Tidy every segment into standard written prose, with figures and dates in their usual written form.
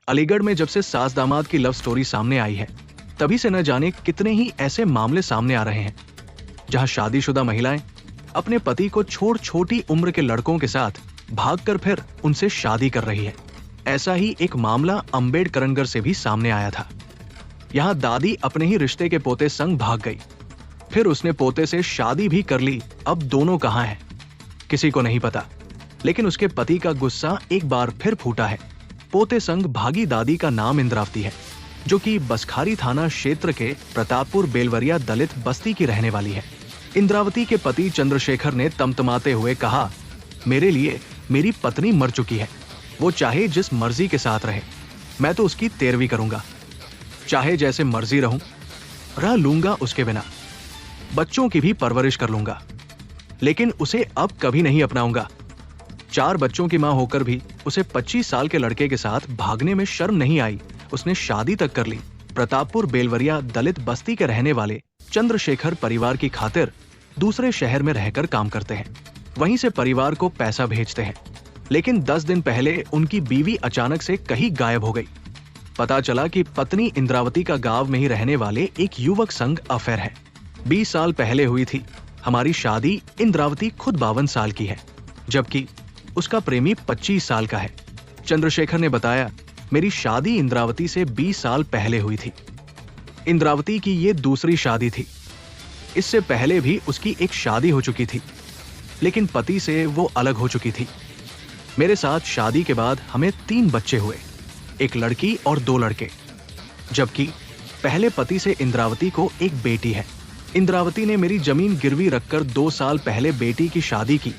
अलीगढ़ में जब से सास दामाद की लव स्टोरी सामने आई है, तभी से न जाने कितने ही ऐसे मामले सामने आ रहे हैं जहां शादीशुदा महिलाएं अपने पति को छोटी उम्र के लड़कों के साथ भागकर फिर उनसे शादी कर रही है। ऐसा ही एक मामला अम्बेडकरनगर से भी सामने आया था। यहां दादी अपने ही रिश्ते के पोते संग भाग गई, फिर उसने पोते से शादी भी कर ली। अब दोनों कहां हैं किसी को नहीं पता, लेकिन उसके पति का गुस्सा एक बार फिर फूटा है। पोते संग भागी दादी का नाम इंद्रावती है, जो कि बसखारी थाना क्षेत्र के प्रतापपुर बेलवरिया दलित बस्ती की रहने वाली है। इंद्रावती के पति चंद्रशेखर ने तमतमाते हुए कहा, मेरे लिए मेरी पत्नी मर चुकी है, वो चाहे जिस मर्जी के साथ रहे, मैं तो उसकी तेरवी करूंगा, चाहे जैसे मर्जी रहूं, रह लूंगा उसके बिना, बच्चों की भी परवरिश कर लूंगा, लेकिन उसे अब कभी नहीं अपनाऊंगा। 4 बच्चों की मां होकर भी उसे 25 साल के लड़के के साथ भागने में शर्म नहीं आई। उसने शादी तक कर ली। प्रतापपुर बेलवरिया दलित बस्ती के रहने वाले चंद्रशेखर परिवार की खातिर दूसरे शहर में रहकर काम करते हैं, वहीं से परिवार को पैसा भेजते हैं। लेकिन 10 दिन पहले उनकी बीवी अचानक से कहीं गायब हो गई। पता चला कि पत्नी इंद्रावती का गांव में ही रहने वाले एक युवक संग अफेयर है। 20 साल पहले हुई थी हमारी शादी। इंद्रावती खुद 52 साल की है, जबकि उसका प्रेमी 25 साल का है। चंद्रशेखर ने बताया, मेरी शादी इंद्रावती से 20 साल पहले हुई थी। इंद्रावती की ये दूसरी शादी थी। इससे पहले भी उसकी एक शादी हो चुकी थी, लेकिन पति से वो अलग हो चुकी थी। मेरे साथ शादी के बाद हमें 3 बच्चे हुए, एक लड़की और 2 लड़के, जबकि पहले पति से इंद्रावती को एक बेटी है। इंद्रावती ने मेरी जमीन गिरवी रखकर 2 साल पहले बेटी की शादी की।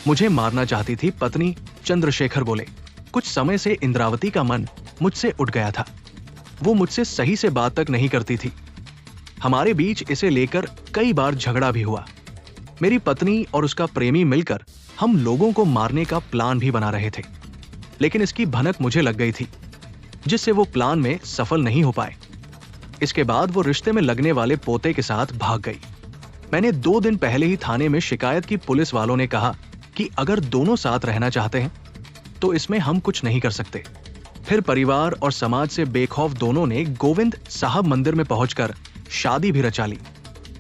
मुझे मारना चाहती थी पत्नी, चंद्रशेखर बोले। कुछ समय से इंद्रावती का मन मुझसे उठ गया था। वो मुझसे सही से बात तक नहीं करती थी। हमारे बीच इसे लेकर कई बार झगड़ा भी हुआ। मेरी पत्नी और उसका प्रेमी मिलकर हम लोगों को मारने का प्लान भी बना रहे थे, लेकिन इसकी भनक मुझे लग गई थी, जिससे वो प्लान में सफल नहीं हो पाए। इसके बाद वो रिश्ते में लगने वाले पोते के साथ भाग गई। मैंने 2 दिन पहले ही थाने में शिकायत की। पुलिस वालों ने कहा कि अगर दोनों साथ रहना चाहते हैं तो इसमें हम कुछ नहीं कर सकते। फिर परिवार और समाज से बेखौफ दोनों ने गोविंद साहब मंदिर में पहुंचकर शादी भी रचा ली।